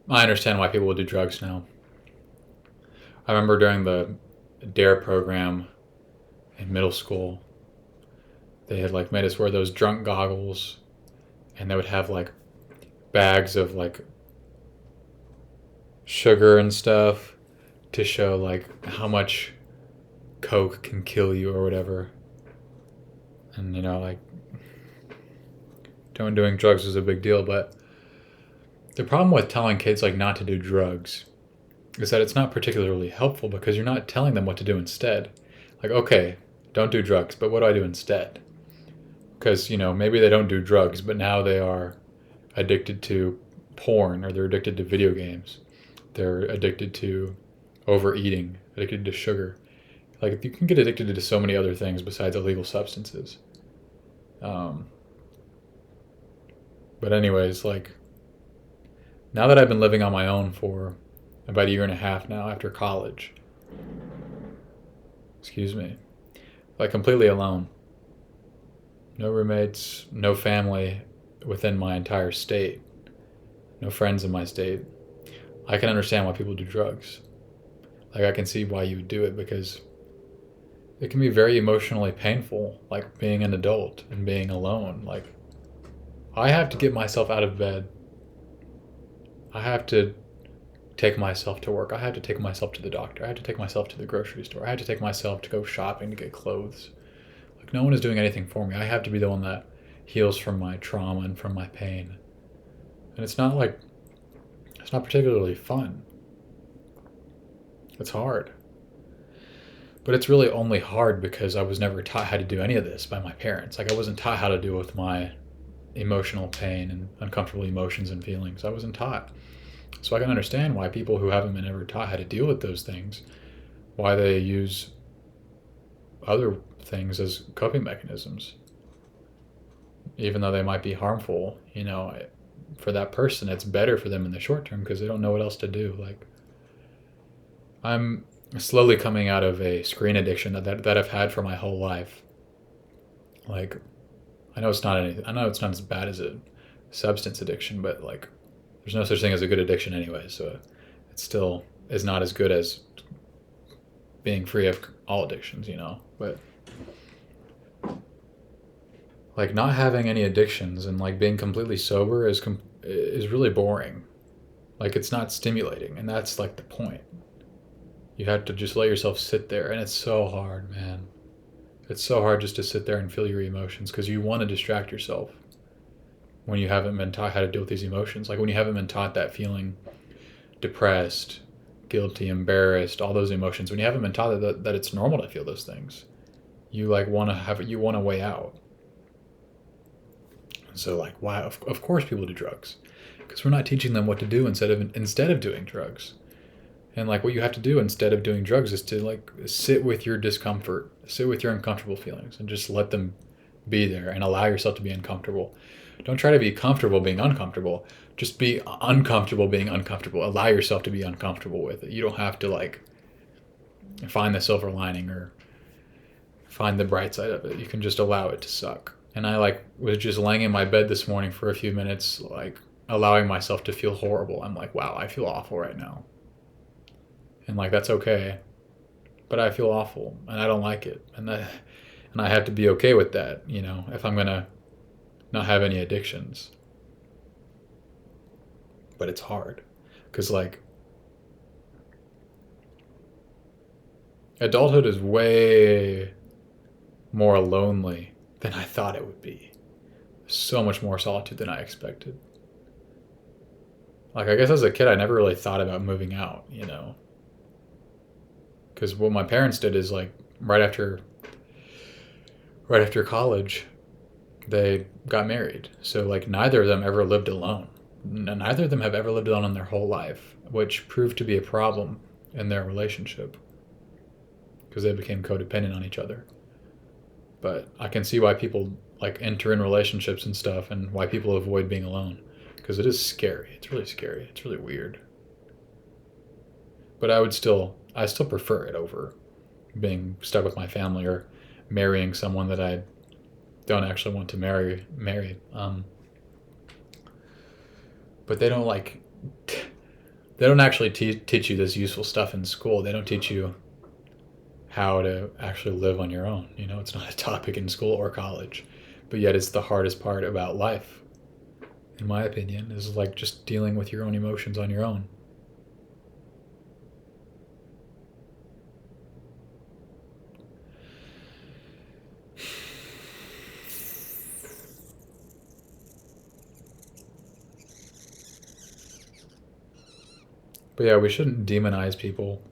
I understand why people would do drugs now. I remember during the DARE program in middle school, they had like made us wear those drunk goggles, and they would have like bags of like sugar and stuff to show like how much coke can kill you or whatever. And like doing drugs is a big deal, but the problem with telling kids like not to do drugs is that it's not particularly helpful because you're not telling them what to do instead. Like, okay, don't do drugs, but what do I do instead? Because maybe they don't do drugs, but now they are addicted to porn, or they're addicted to video games. They're addicted to overeating, addicted to sugar. Like, you can get addicted to so many other things besides illegal substances. Um, but anyways, like, now that I've been living on my own for about a year and a half now after college, excuse me, like completely alone, no roommates, no family within my entire state, no friends in my state, I can understand why people do drugs. Like, I can see why you would do it because it can be very emotionally painful, like being an adult and being alone. Like, I have to get myself out of bed. I have to take myself to work. I have to take myself to the doctor. I have to take myself to the grocery store. I have to take myself to go shopping to get clothes. Like, no one is doing anything for me. I have to be the one that heals from my trauma and from my pain. And it's not particularly fun. It's hard. But it's really only hard because I was never taught how to do any of this by my parents. Like, I wasn't taught how to deal with my emotional pain and uncomfortable emotions and feelings. I wasn't taught. So I can understand why people who haven't been ever taught how to deal with those things, why they use other things as coping mechanisms, even though they might be harmful. For that person, it's better for them in the short term because they don't know what else to do. Like, I'm slowly coming out of a screen addiction that I've had for my whole life. Like, I know it's not anything. I know it's not as bad as a substance addiction, but like, there's no such thing as a good addiction anyway. So it still is not as good as being free of all addictions. But like, not having any addictions and like being completely sober is really boring. Like, it's not stimulating, and that's like the point. You have to just let yourself sit there, and it's so hard, man. It's so hard just to sit there and feel your emotions because you want to distract yourself when you haven't been taught how to deal with these emotions. Like, when you haven't been taught that feeling depressed, guilty, embarrassed, all those emotions, when you haven't been taught that it's normal to feel those things, you like you want a way out. So like, why? Of course, people do drugs because we're not teaching them what to do instead of doing drugs. And like, what you have to do instead of doing drugs is to like sit with your discomfort, sit with your uncomfortable feelings, and just let them be there and allow yourself to be uncomfortable. Don't try to be comfortable being uncomfortable. Just be uncomfortable being uncomfortable. Allow yourself to be uncomfortable with it. You don't have to like find the silver lining or find the bright side of it. You can just allow it to suck. And I like was just laying in my bed this morning for a few minutes, like allowing myself to feel horrible. I'm like, wow, I feel awful right now. And like, that's okay. But I feel awful and I don't like it. And I have to be okay with that, if I'm going to not have any addictions. But it's hard cuz like, adulthood is way more lonely than I thought it would be. So much more solitude than I expected. Like, I guess as a kid I never really thought about moving out. Because what my parents did is like, right after college, they got married. So like, neither of them ever lived alone. Neither of them have ever lived alone in their whole life, which proved to be a problem in their relationship because they became codependent on each other. But I can see why people like enter in relationships and stuff, and why people avoid being alone because it is scary. It's really scary. It's really weird. But I still prefer it over being stuck with my family or marrying someone that I don't actually want to marry. But they don't like They don't actually teach you this useful stuff in school. They don't teach you how to actually live on your own. You know, it's not a topic in school or college, but yet it's the hardest part about life, in my opinion, is like just dealing with your own emotions on your own. But yeah, we shouldn't demonize people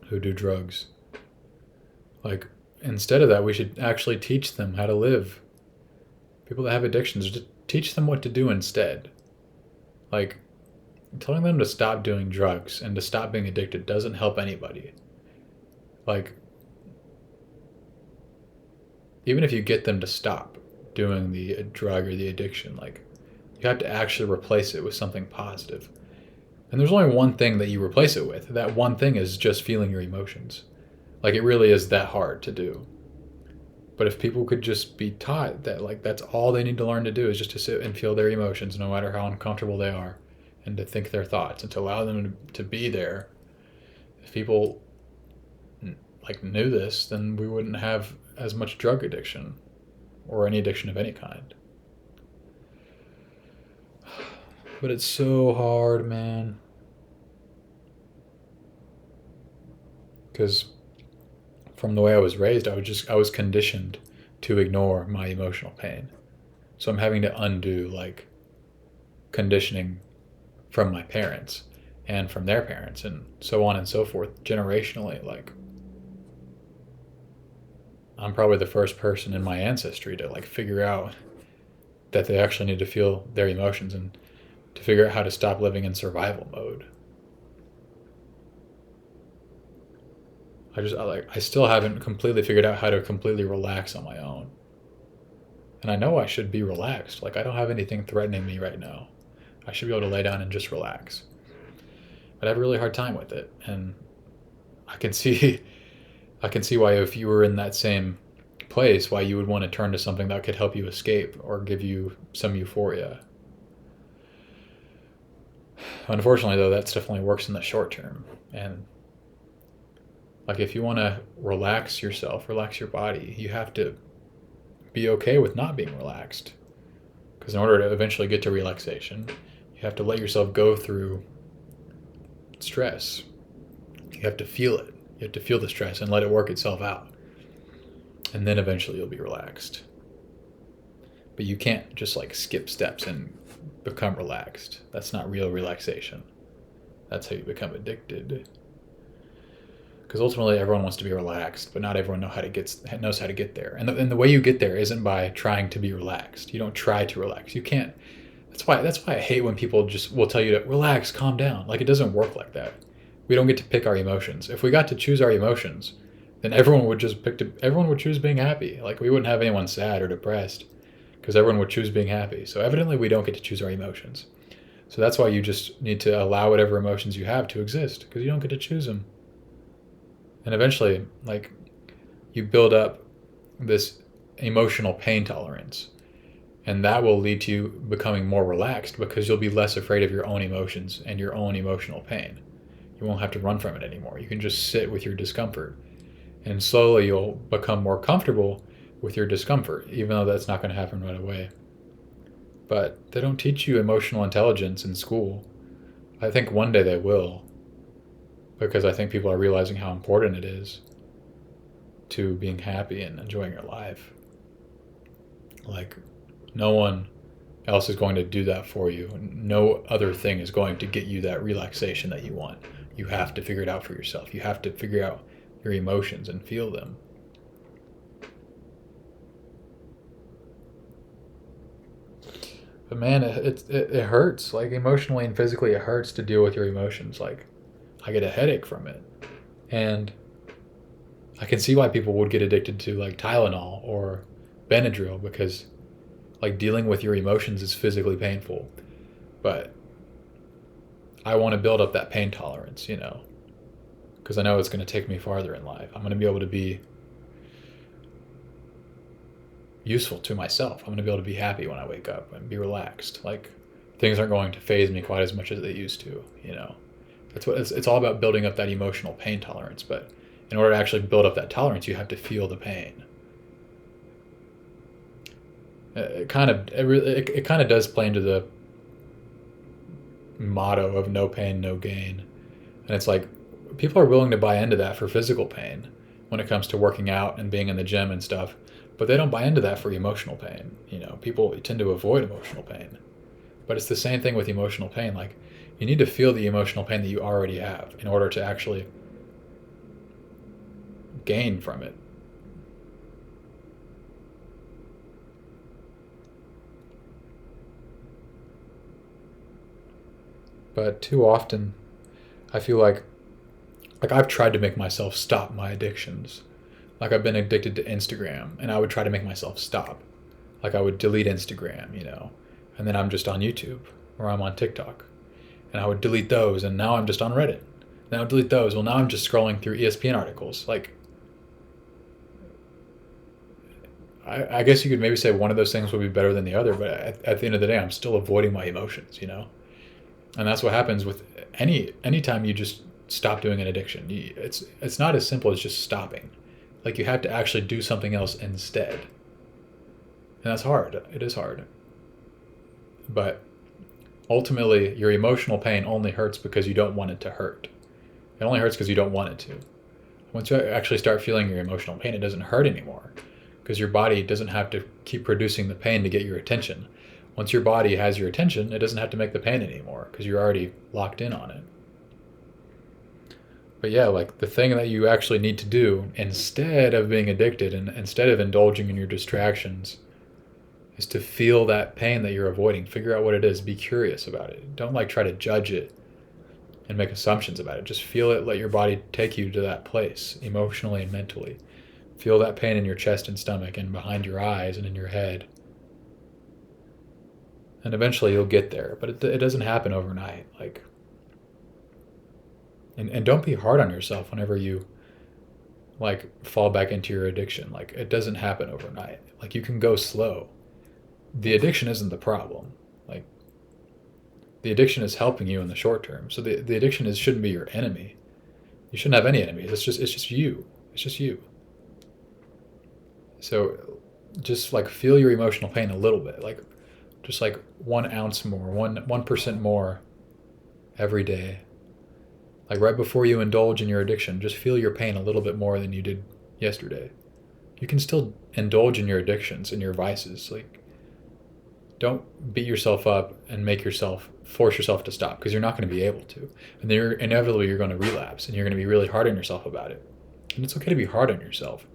who do drugs. Like, instead of that, we should actually teach them how to live. People that have addictions, just teach them what to do instead. Like, telling them to stop doing drugs and to stop being addicted doesn't help anybody. Like, even if you get them to stop doing the drug or the addiction, like, you have to actually replace it with something positive. And there's only one thing that you replace it with. That one thing is just feeling your emotions. Like, it really is that hard to do. But if people could just be taught that, like, that's all they need to learn to do is just to sit and feel their emotions, no matter how uncomfortable they are, and to think their thoughts, and to allow them to be there. If people like knew this, then we wouldn't have as much drug addiction, or any addiction of any kind. But it's so hard, man. Because from the way I was raised, I was conditioned to ignore my emotional pain. So I'm having to undo like conditioning from my parents and from their parents and so on and so forth generationally. Like, I'm probably the first person in my ancestry to like figure out that they actually need to feel their emotions and to figure out how to stop living in survival mode. I still haven't completely figured out how to completely relax on my own. And I know I should be relaxed. Like, I don't have anything threatening me right now. I should be able to lay down and just relax. But I have a really hard time with it. And I can see I can see why, if you were in that same place, why you would want to turn to something that could help you escape or give you some euphoria. Unfortunately, though, that stuff only works in the short term. And like, if you want to relax yourself, relax your body, you have to be okay with not being relaxed. Because in order to eventually get to relaxation, you have to let yourself go through stress. You have to feel it. You have to feel the stress and let it work itself out. And then eventually you'll be relaxed. But you can't just like skip steps and become relaxed. That's not real relaxation. That's how you become addicted. Because ultimately everyone wants to be relaxed, but not everyone knows how to get there. And the way you get there isn't by trying to be relaxed. You don't try to relax. You can't. That's why I hate when people just will tell you to relax, calm down. Like, it doesn't work like that. We don't get to pick our emotions. If we got to choose our emotions, then everyone would choose being happy. Like, we wouldn't have anyone sad or depressed because everyone would choose being happy. So evidently we don't get to choose our emotions. So that's why you just need to allow whatever emotions you have to exist, because you don't get to choose them. And eventually, like, you build up this emotional pain tolerance, and that will lead to you becoming more relaxed because you'll be less afraid of your own emotions and your own emotional pain. You won't have to run from it anymore. You can just sit with your discomfort, and slowly you'll become more comfortable with your discomfort, even though that's not going to happen right away. But they don't teach you emotional intelligence in school. I think one day they will, because I think people are realizing how important it is to being happy and enjoying your life. Like, no one else is going to do that for you. No other thing is going to get you that relaxation that you want. You have to figure it out for yourself. You have to figure out your emotions and feel them. But man, it hurts. Like, emotionally and physically, it hurts to deal with your emotions. Like, I get a headache from it. And I can see why people would get addicted to like Tylenol or Benadryl, because like dealing with your emotions is physically painful. But I want to build up that pain tolerance, because I know it's going to take me farther in life. I'm going to be able to be useful to myself. I'm going to be able to be happy when I wake up and be relaxed. Like, things aren't going to phase me quite as much as they used to. That's what it's all about, building up that emotional pain tolerance. But in order to actually build up that tolerance, you have to feel the pain. It kind of does play into the motto of no pain, no gain. And it's like, people are willing to buy into that for physical pain when it comes to working out and being in the gym and stuff, but they don't buy into that for emotional pain. People tend to avoid emotional pain. But it's the same thing with emotional pain. Like, you need to feel the emotional pain that you already have in order to actually gain from it. But too often, I feel like I've tried to make myself stop my addictions. Like, I've been addicted to Instagram, and I would try to make myself stop. Like, I would delete Instagram, and then I'm just on YouTube, or I'm on TikTok, and I would delete those, and now I'm just on Reddit. Then I would delete those. Well, now I'm just scrolling through ESPN articles. Like, I guess you could maybe say one of those things would be better than the other, but at the end of the day, I'm still avoiding my emotions. And that's what happens with anytime you just stop doing an addiction. It's not as simple as just stopping. Like, you have to actually do something else instead. And that's hard. It is hard. But ultimately, your emotional pain only hurts because you don't want it to hurt. It only hurts because you don't want it to. Once you actually start feeling your emotional pain, it doesn't hurt anymore, because your body doesn't have to keep producing the pain to get your attention. Once your body has your attention, it doesn't have to make the pain anymore, because you're already locked in on it. But yeah, like, the thing that you actually need to do instead of being addicted and instead of indulging in your distractions is to feel that pain that you're avoiding. Figure out what it is. Be curious about it. Don't try to judge it and make assumptions about it. Just feel it. Let your body take you to that place, emotionally and mentally. Feel that pain in your chest and stomach and behind your eyes and in your head. And eventually you'll get there, but it doesn't happen overnight. And don't be hard on yourself whenever you fall back into your addiction. It doesn't happen overnight. You can go slow. The addiction isn't the problem. The addiction is helping you in the short term. So the addiction shouldn't be your enemy. You shouldn't have any enemies. It's just you. It's just you. So just feel your emotional pain a little bit. Just 1 ounce more, 1% more every day. Right before you indulge in your addiction, just feel your pain a little bit more than you did yesterday. You can still indulge in your addictions and your vices. Don't beat yourself up and force yourself to stop, because you're not going to be able to. And then inevitably you're going to relapse, and you're going to be really hard on yourself about it. And it's okay to be hard on yourself.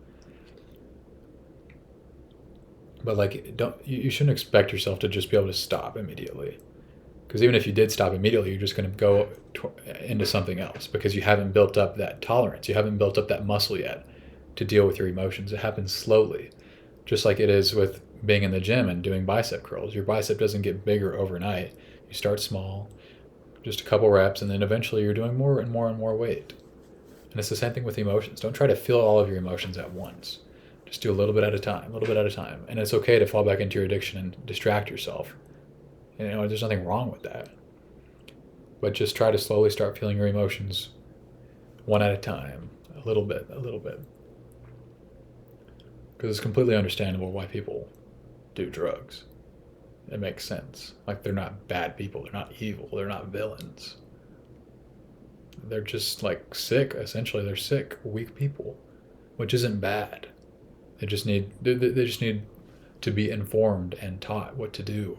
But you shouldn't expect yourself to just be able to stop immediately. Because even if you did stop immediately, you're just going to go into something else, because you haven't built up that tolerance. You haven't built up that muscle yet to deal with your emotions. It happens slowly, just like it is with being in the gym and doing bicep curls. Your bicep doesn't get bigger overnight. You start small, just a couple reps, and then eventually you're doing more and more and more weight. And it's the same thing with emotions. Don't try to feel all of your emotions at once. Just do a little bit at a time, a little bit at a time. And it's okay to fall back into your addiction and distract yourself. There's nothing wrong with that. But just try to slowly start feeling your emotions one at a time, a little bit. Because it's completely understandable why people do drugs. It makes sense. They're not bad people. They're not evil. They're not villains. They're just sick. Essentially, they're sick, weak people, which isn't bad. They just need to be informed and taught what to do.